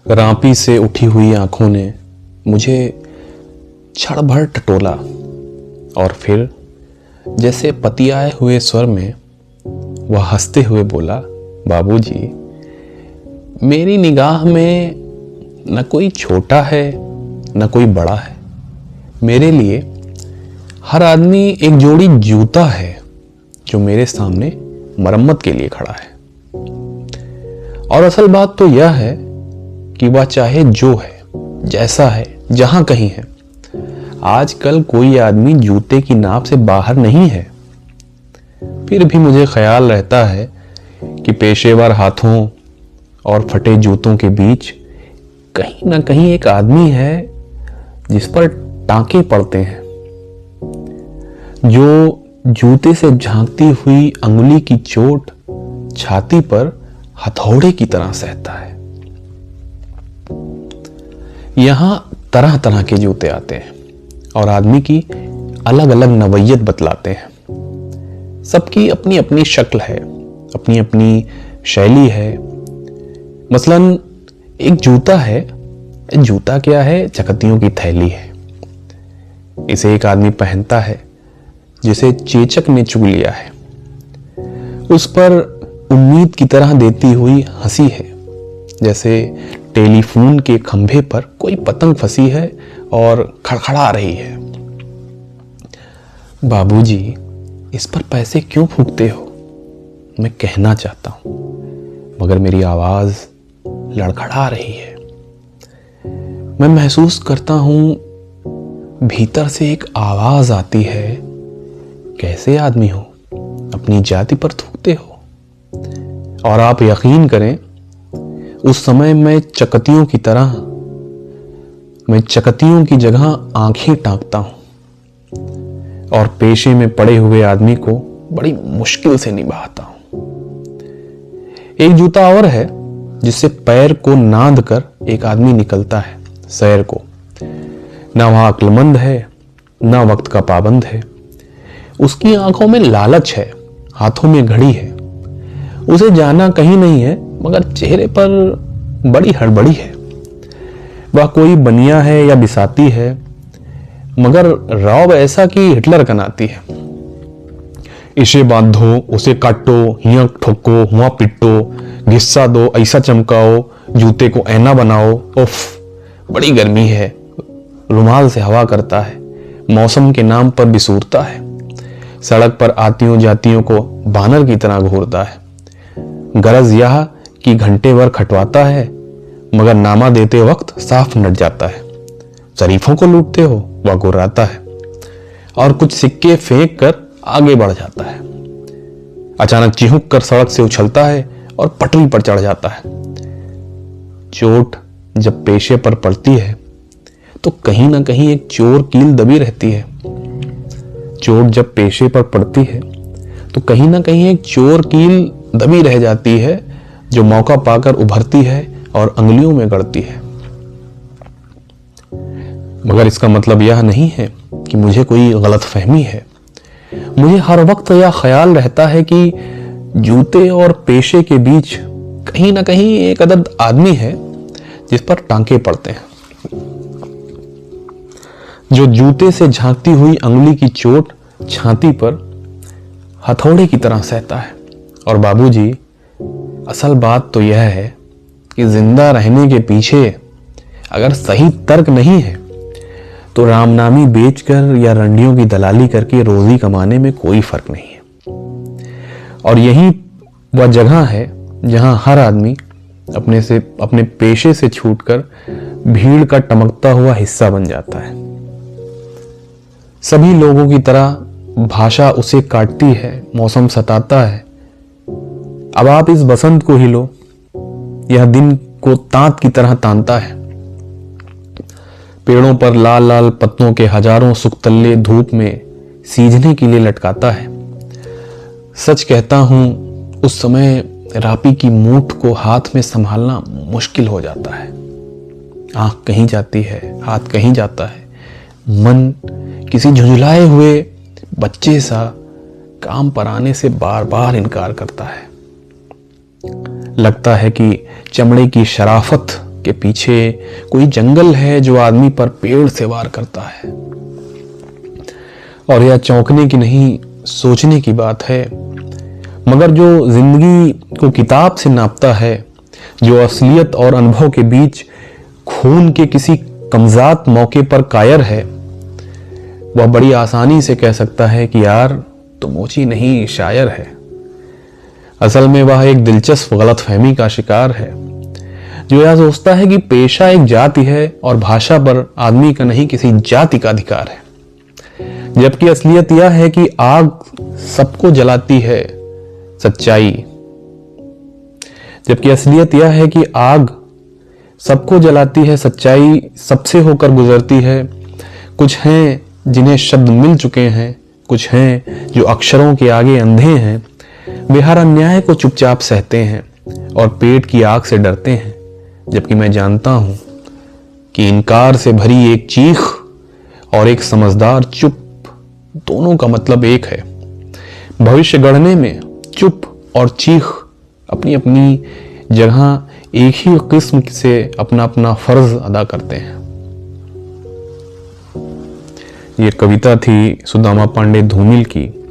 रांपी से उठी हुई आंखों ने मुझे क्षण भर टटोला और फिर जैसे पतियाए हुए स्वर में वह हंसते हुए बोला, बाबूजी, मेरी निगाह में न कोई छोटा है न कोई बड़ा है। मेरे लिए हर आदमी एक जोड़ी जूता है जो मेरे सामने मरम्मत के लिए खड़ा है। और असल बात तो यह है कि वह चाहे जो है, जैसा है, जहां कहीं है, आजकल कोई आदमी जूते की नाप से बाहर नहीं है। फिर भी मुझे ख्याल रहता है कि पेशेवर हाथों और फटे जूतों के बीच कहीं ना कहीं एक आदमी है जिस पर टांके पड़ते हैं, जो जूते से झांकती हुई अंगुली की चोट छाती पर हथौड़े की तरह सहता है। यहां तरह तरह के जूते आते हैं और आदमी की अलग अलग नवैयत बतलाते हैं। सबकी अपनी अपनी शक्ल है, अपनी अपनी शैली है। मसलन एक जूता है, जूता क्या है, चकत्तियों की थैली है। इसे एक आदमी पहनता है जिसे चेचक ने चुग लिया है। उस पर उम्मीद की तरह देती हुई हंसी है, जैसे टेलीफोन के खंभे पर कोई पतंग फंसी है और खड़खड़ा रही है। बाबूजी, इस पर पैसे क्यों फूंकते हो? मैं कहना चाहता हूं, मगर मेरी आवाज लड़खड़ा रही है। मैं महसूस करता हूं भीतर से एक आवाज आती है, कैसे आदमी हो, अपनी जाति पर थूकते हो? और आप यकीन करें, उस समय मैं चकत्तियों की जगह आंखें टांकता हूं और पेशे में पड़े हुए आदमी को बड़ी मुश्किल से निभाता हूं। एक जूता और है जिससे पैर को नाद कर एक आदमी निकलता है सैर को। ना वह अक्लमंद है, ना वक्त का पाबंद है। उसकी आंखों में लालच है, हाथों में घड़ी है। उसे जाना कहीं नहीं है, मगर चेहरे पर बड़ी हड़बड़ी है। वह कोई बनिया है या बिसाती है, मगर रौब ऐसा कि हिटलर कनाती है। इसे बांधो, उसे काटो, हियां ठोको, हुआ पिटो, घिस्सा दो, ऐसा चमकाओ, जूते को ऐना बनाओ। उफ, बड़ी गर्मी है। रुमाल से हवा करता है, मौसम के नाम पर बिसूरता है। सड़क पर आतियों जातियों को बानर की तरह घूरता है। गरज यह कि घंटे भर खटवाता है, मगर नामा देते वक्त साफ नट जाता है। शरीफों को लूटते हो, वह गुर्राता है और कुछ सिक्के फेंक कर आगे बढ़ जाता है। अचानक चिहुक कर सड़क से उछलता है और पटरी पर चढ़ जाता है। चोट जब पेशे पर पड़ती है तो कहीं ना कहीं एक चोर कील दबी रहती है। चोट जब पेशे पर पड़ती है तो कहीं ना कहीं एक चोर कील दबी रह जाती है, जो मौका पाकर उभरती है और अंगुलियों में गड़ती है। मगर इसका मतलब यह नहीं है कि मुझे कोई गलतफहमी है। मुझे हर वक्त यह ख्याल रहता है कि जूते और पेशे के बीच कहीं ना कहीं एक अदद आदमी है जिस पर टांके पड़ते हैं, जो जूते से झांकती हुई अंगुली की चोट छाती पर हथौड़े की तरह सहता है। और बाबूजी, असल बात तो यह है कि जिंदा रहने के पीछे अगर सही तर्क नहीं है तो रामनामी बेचकर या रंडियों की दलाली करके रोजी कमाने में कोई फर्क नहीं है। और यही वह जगह है जहां हर आदमी अपने पेशे से छूटकर भीड़ का टमकता हुआ हिस्सा बन जाता है। सभी लोगों की तरह भाषा उसे काटती है, मौसम सताता है। अब आप इस बसंत को ही लो, यह दिन को तांत की तरह तानता है। पेड़ों पर लाल लाल पत्तों के हजारों सुक्तल्ले धूप में सींचने के लिए लटकाता है। सच कहता हूं, उस समय रापी की मूठ को हाथ में संभालना मुश्किल हो जाता है। आंख कहीं जाती है, हाथ कहीं जाता है, मन किसी झुंझुलाए हुए बच्चे सा काम पर आने से बार बार इनकार करता है। लगता है कि चमड़े की शराफत के पीछे कोई जंगल है जो आदमी पर पेड़ से वार करता है। और यह चौंकने की नहीं, सोचने की बात है। मगर जो जिंदगी को किताब से नापता है, जो असलियत और अनुभव के बीच खून के किसी कमजात मौके पर कायर है, वह बड़ी आसानी से कह सकता है कि यार तुम मोची नहीं, शायर है। असल में वह एक दिलचस्प गलतफहमी का शिकार है, जो यह सोचता है कि पेशा एक जाति है और भाषा पर आदमी का नहीं, किसी जाति का अधिकार है। जबकि असलियत यह है कि आग सबको जलाती है, सच्चाई। जबकि असलियत यह है कि आग सबको जलाती है, सच्चाई सबसे होकर गुजरती है। कुछ हैं जिन्हें शब्द मिल चुके हैं, कुछ हैं जो अक्षरों के आगे अंधे हैं। वे हर अन्याय को चुपचाप सहते हैं और पेट की आग से डरते हैं। जबकि मैं जानता हूं कि इनकार से भरी एक चीख और एक समझदार चुप, दोनों का मतलब एक है। भविष्य गढ़ने में चुप और चीख अपनी अपनी जगह एक ही किस्म से अपना अपना फर्ज अदा करते हैं। ये कविता थी सुदामा पांडे धूमिल की।